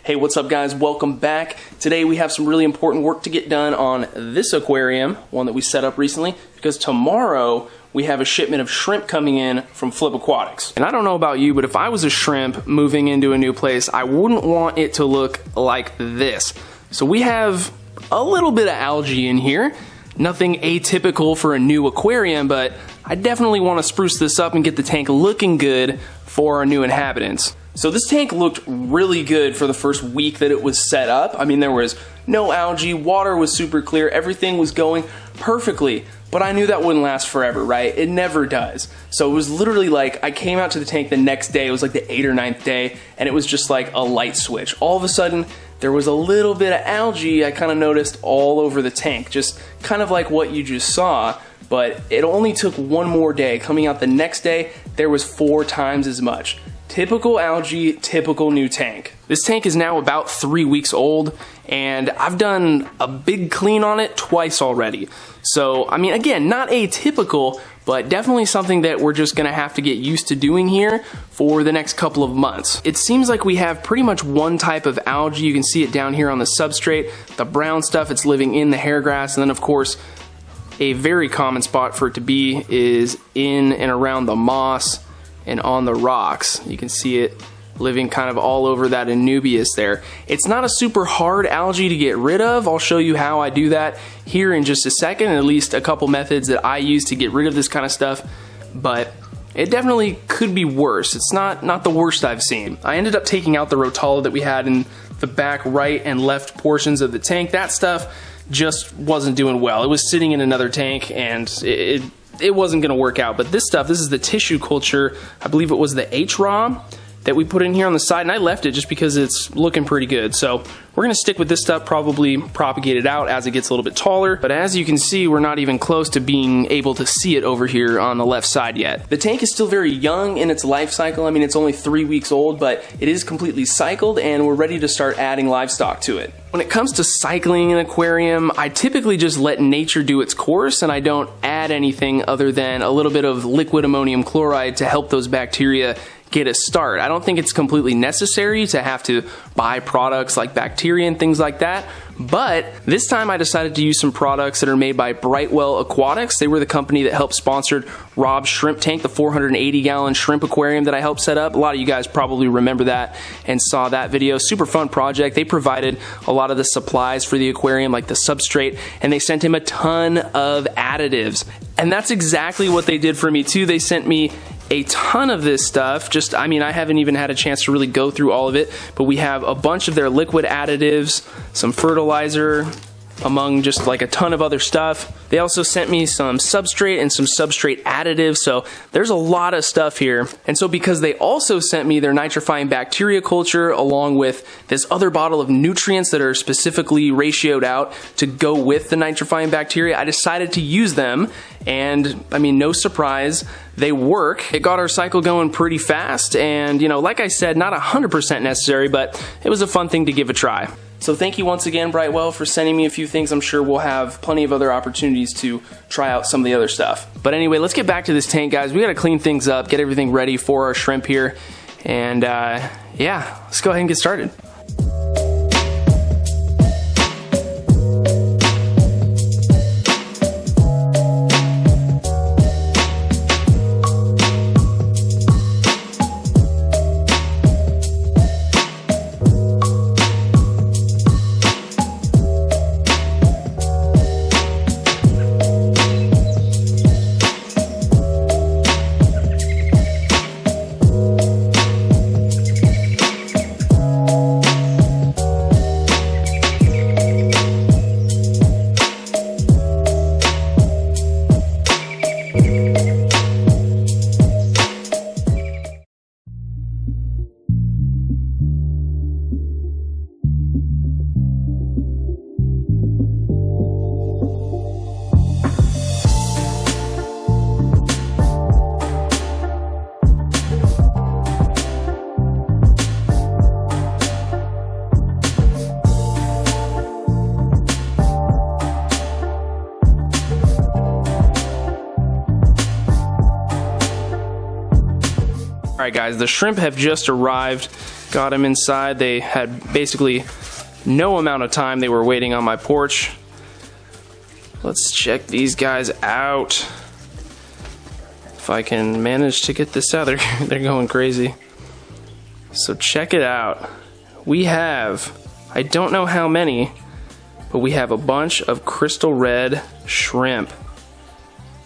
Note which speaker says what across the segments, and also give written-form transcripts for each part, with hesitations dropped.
Speaker 1: Hey, what's up guys? Welcome back. Today we have some really important work to get done on this aquarium, one that we set up recently, because tomorrow we have a shipment of shrimp coming in from Flip Aquatics. And I don't know about you, but if I was a shrimp moving into a new place, I wouldn't want it to look like this. So we have a little bit of algae in here. Nothing atypical for a new aquarium, but I definitely want to spruce this up and get the tank looking good for our new inhabitants. So this tank looked really good for the first week that it was set up. I mean, there was no algae, water was super clear, everything was going perfectly. But I knew that wouldn't last forever, right? It never does. So it was literally like, I came out to the tank the next day, it was like the 8th or 9th day, and it was just like a light switch. All of a sudden, there was a little bit of algae I kind of noticed all over the tank, just kind of like what you just saw, but it only took one more day. Coming out the next day, there was 4 times as much. Typical algae, typical new tank. This tank is now about 3 weeks old, and I've done a big clean on it twice already. So, I mean, again, not atypical, but definitely something that we're just gonna have to get used to doing here for the next couple of months. It seems like we have pretty much one type of algae. You can see it down here on the substrate. The brown stuff, it's living in the hair grass, and then of course, a very common spot for it to be is in and around the moss and on the rocks. You can see it living kind of all over that Anubias there. It's not a super hard algae to get rid of. I'll show you how I do that here in just a second, at least a couple methods that I use to get rid of this kind of stuff, but it definitely could be worse. It's not the worst I've seen. I ended up taking out the rotala that we had in the back right and left portions of the tank. That stuff just wasn't doing well. It was sitting in another tank and it wasn't gonna work out. But this stuff, this is the tissue culture, I believe it was the H-raw that we put in here on the side, and I left it just because it's looking pretty good. So we're gonna stick with this stuff, probably propagate it out as it gets a little bit taller. But as you can see, we're not even close to being able to see it over here on the left side yet. The tank is still very young in its life cycle. I mean, it's only 3 weeks old, but it is completely cycled and we're ready to start adding livestock to it. When it comes to cycling an aquarium, I typically just let nature do its course and I don't add anything other than a little bit of liquid ammonium chloride to help those bacteria get a start. I don't think it's completely necessary to have to buy products like bacteria and things like that, but this time I decided to use some products that are made by Brightwell Aquatics. They were the company that helped sponsor Rob's shrimp tank, the 480-gallon shrimp aquarium that I helped set up. A lot of you guys probably remember that and saw that video. Super fun project. They provided a lot of the supplies for the aquarium, like the substrate, and they sent him a ton of additives. And that's exactly what they did for me too. They sent me a ton of this stuff. Just, I mean, I haven't even had a chance to really go through all of it, but we have a bunch of their liquid additives, some fertilizer, among just like a ton of other stuff. They also sent me some substrate and some substrate additives, so there's a lot of stuff here. And so because they also sent me their nitrifying bacteria culture along with this other bottle of nutrients that are specifically ratioed out to go with the nitrifying bacteria, I decided to use them, and I mean, no surprise, they work. It got our cycle going pretty fast, and you know, like I said, not 100% necessary, but it was a fun thing to give a try. So thank you once again, Brightwell, for sending me a few things. I'm sure we'll have plenty of other opportunities to try out some of the other stuff. But anyway, let's get back to this tank, guys. We gotta clean things up, get everything ready for our shrimp here, and yeah, let's go ahead and get started. Alright guys, the shrimp have just arrived. Got them inside. They had basically no amount of time. They were waiting on my porch. Let's check these guys out. If I can manage to get this out, they're going crazy. So check it out. We have, I don't know how many, but we have a bunch of crystal red shrimp.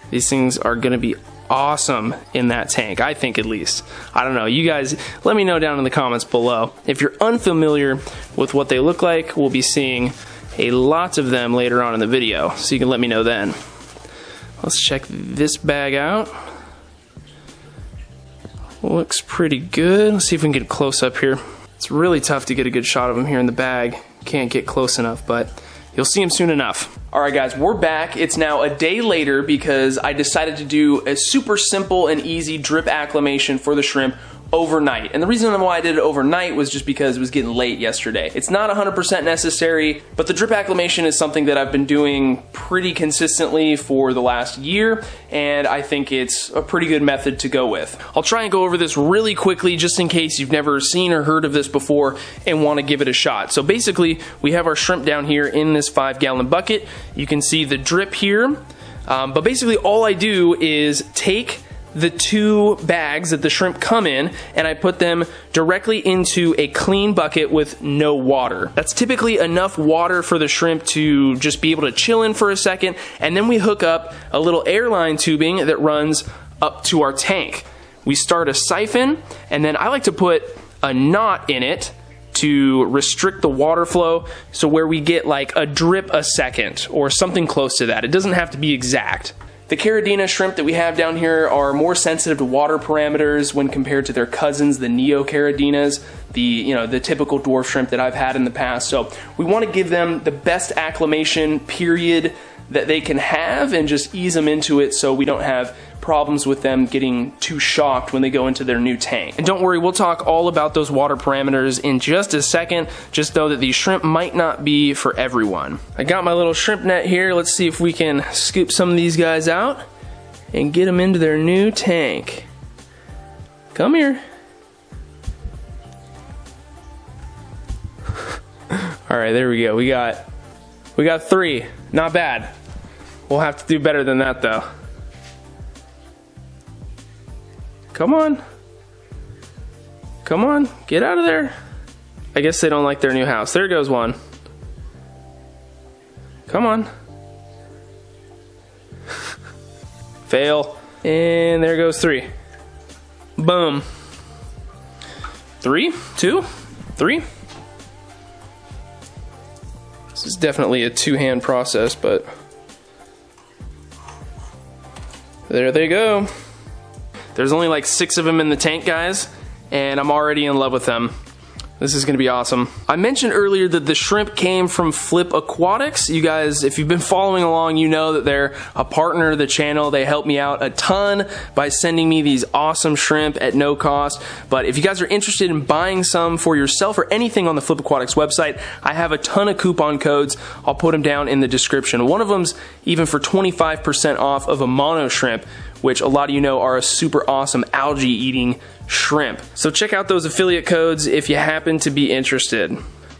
Speaker 1: These things are gonna be awesome in that tank, I think, at least. I don't know, you guys let me know down in the comments below. If you're unfamiliar with what they look like, we'll be seeing a lot of them later on in the video, so you can let me know then. Let's check this bag out. Looks pretty good. Let's see if we can get close up here. It's really tough to get a good shot of them here in the bag. Can't get close enough, but you'll see them soon enough. All right, guys, we're back. It's now a day later because I decided to do a super simple and easy drip acclimation for the shrimp overnight. And the reason why I did it overnight was just because it was getting late yesterday. It's not 100% necessary, but the drip acclimation is something that I've been doing pretty consistently for the last year, and I think it's a pretty good method to go with. I'll try and go over this really quickly just in case you've never seen or heard of this before and want to give it a shot. So basically, we have our shrimp down here in this 5-gallon bucket. You can see the drip here, but basically all I do is take the 2 bags that the shrimp come in and I put them directly into a clean bucket with no water. That's typically enough water for the shrimp to just be able to chill in for a second, and then we hook up a little airline tubing that runs up to our tank. We start a siphon, and then I like to put a knot in it to restrict the water flow, so where we get like a drip a second or something close to that. It doesn't have to be exact. The Caridina shrimp that we have down here are more sensitive to water parameters when compared to their cousins, the Neocaridinas, the typical dwarf shrimp that I've had in the past. So we want to give them the best acclimation period that they can have and just ease them into it so we don't have problems with them getting too shocked when they go into their new tank. And don't worry, we'll talk all about those water parameters in just a second. Just know that these shrimp might not be for everyone. I got my little shrimp net here. Let's see if we can scoop some of these guys out and get them into their new tank. Come here. All right, there we go. We got 3. Not bad. We'll have to do better than that though. Come on. Come on, get out of there. I guess they don't like their new house. There goes one. Come on. Fail. And there goes 3. Boom. 3, 2, 3. This is definitely a 2-hand process, but there they go. There's only like 6 of them in the tank, guys, and I'm already in love with them. This is gonna be awesome. I mentioned earlier that the shrimp came from Flip Aquatics. You guys, if you've been following along, you know that they're a partner of the channel. They help me out a ton by sending me these awesome shrimp at no cost. But if you guys are interested in buying some for yourself or anything on the Flip Aquatics website, I have a ton of coupon codes. I'll put them down in the description. One of them's even for 25% off of a mono shrimp, which a lot of you know are a super awesome algae eating shrimp. So check out those affiliate codes if you happen to be interested.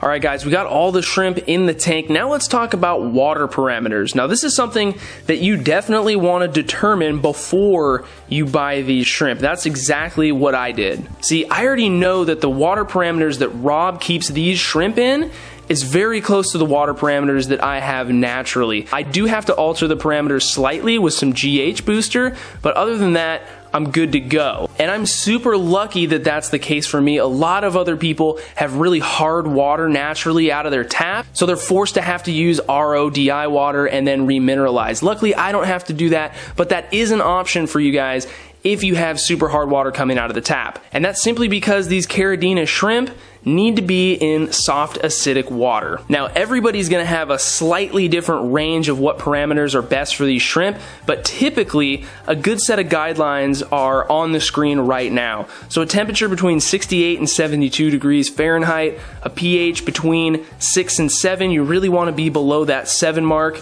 Speaker 1: All right, guys, we got all the shrimp in the tank. Now let's talk about water parameters. Now this is something that you definitely want to determine before you buy these shrimp. That's exactly what I did. See, I already know that the water parameters that Rob keeps these shrimp in is very close to the water parameters that I have naturally. I do have to alter the parameters slightly with some GH booster, but other than that, I'm good to go. And I'm super lucky that that's the case for me. A lot of other people have really hard water naturally out of their tap, so they're forced to have to use RO DI water and then remineralize. Luckily, I don't have to do that, but that is an option for you guys if you have super hard water coming out of the tap. And that's simply because these Caridina shrimp need to be in soft acidic water. Now everybody's gonna have a slightly different range of what parameters are best for these shrimp, but typically a good set of guidelines are on the screen right now. So a temperature between 68 and 72 degrees Fahrenheit, a pH between 6 and 7, you really wanna be below that 7 mark.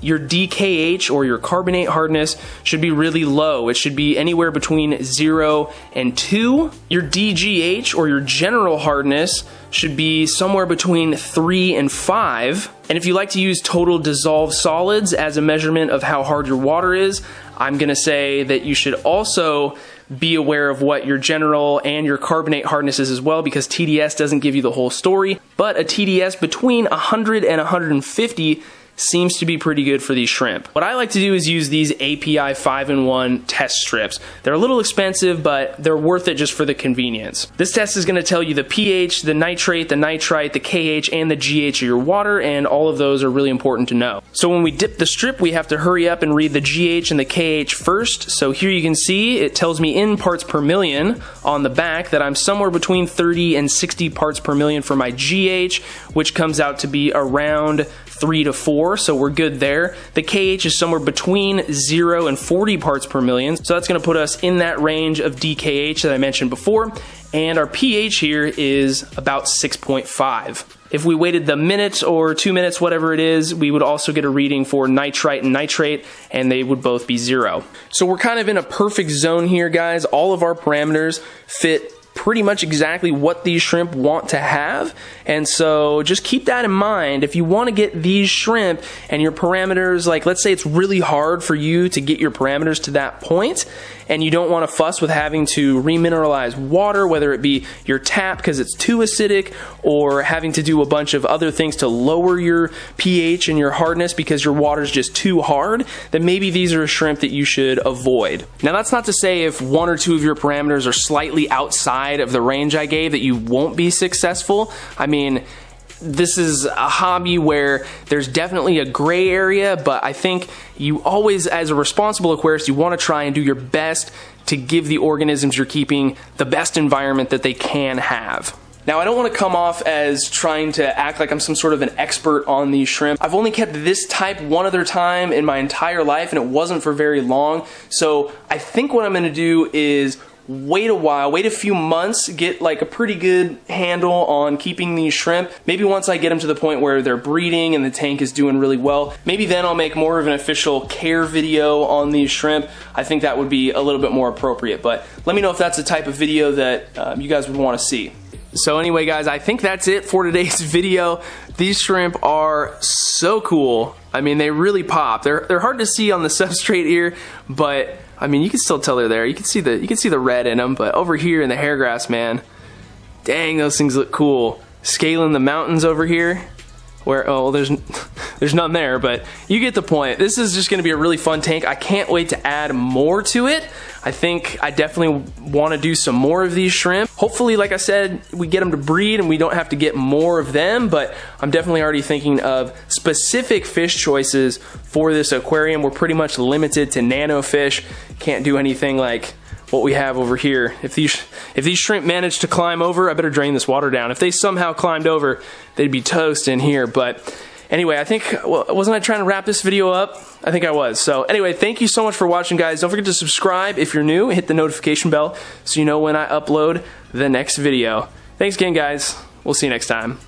Speaker 1: your DKH or your carbonate hardness should be really low. It should be anywhere between 0 and 2. Your DGH or your general hardness should be somewhere between 3 and 5. And if you like to use total dissolved solids as a measurement of how hard your water is, I'm gonna say that you should also be aware of what your general and your carbonate hardness is as well, because TDS doesn't give you the whole story, but a TDS between 100 and 150 seems to be pretty good for these shrimp. What I like to do is use these API 5-in-1 test strips. They're a little expensive, but they're worth it just for the convenience. This test is gonna tell you the pH, the nitrate, the nitrite, the KH, and the GH of your water, and all of those are really important to know. So when we dip the strip, we have to hurry up and read the GH and the KH first. So here you can see it tells me in parts per million on the back that I'm somewhere between 30 and 60 parts per million for my GH, which comes out to be around 3 to 4, so we're good there. The KH is somewhere between 0 and 40 parts per million, so that's gonna put us in that range of DKH that I mentioned before, and our pH here is about 6.5. If we waited the minute or 2 minutes, whatever it is, we would also get a reading for nitrite and nitrate, and they would both be 0. So we're kind of in a perfect zone here, guys. All of our parameters fit pretty much exactly what these shrimp want to have, and so just keep that in mind. If you want to get these shrimp and your parameters, like let's say it's really hard for you to get your parameters to that point and you don't want to fuss with having to remineralize water, whether it be your tap because it's too acidic, or having to do a bunch of other things to lower your pH and your hardness because your water's just too hard, then maybe these are a shrimp that you should avoid. Now that's not to say if 1 or 2 of your parameters are slightly outside of the range I gave that you won't be successful. I mean, this is a hobby where there's definitely a gray area, but I think you always, as a responsible aquarist, you want to try and do your best to give the organisms you're keeping the best environment that they can have. Now, I don't want to come off as trying to act like I'm some sort of an expert on these shrimp. I've only kept this type one other time in my entire life, and it wasn't for very long. So I think what I'm going to do is wait a while, wait a few months, get like a pretty good handle on keeping these shrimp. Maybe once I get them to the point where they're breeding and the tank is doing really well, maybe then I'll make more of an official care video on these shrimp. I think that would be a little bit more appropriate, but let me know if that's the type of video that you guys would want to see. So anyway, guys, I think that's it for today's video. These shrimp are so cool. I mean, they really pop. They're hard to see on the substrate here, but I mean, you can still tell they're there. You can see the red in them, but over here in the hairgrass, man, dang, those things look cool. Scaling the mountains over here, where, oh, there's none there, but you get the point. This is just gonna be a really fun tank. I can't wait to add more to it. I think I definitely want to do some more of these shrimp. Hopefully, like I said, we get them to breed and we don't have to get more of them, but I'm definitely already thinking of specific fish choices for this aquarium. We're pretty much limited to nano fish. Can't do anything like what we have over here. If these shrimp manage to climb over, I better drain this water down. If they somehow climbed over, they'd be toast in here. But anyway, I think, well, wasn't I trying to wrap this video up? I think I was. So anyway, thank you so much for watching, guys. Don't forget to subscribe if you're new. Hit the notification bell so you know when I upload the next video. Thanks again, guys. We'll see you next time.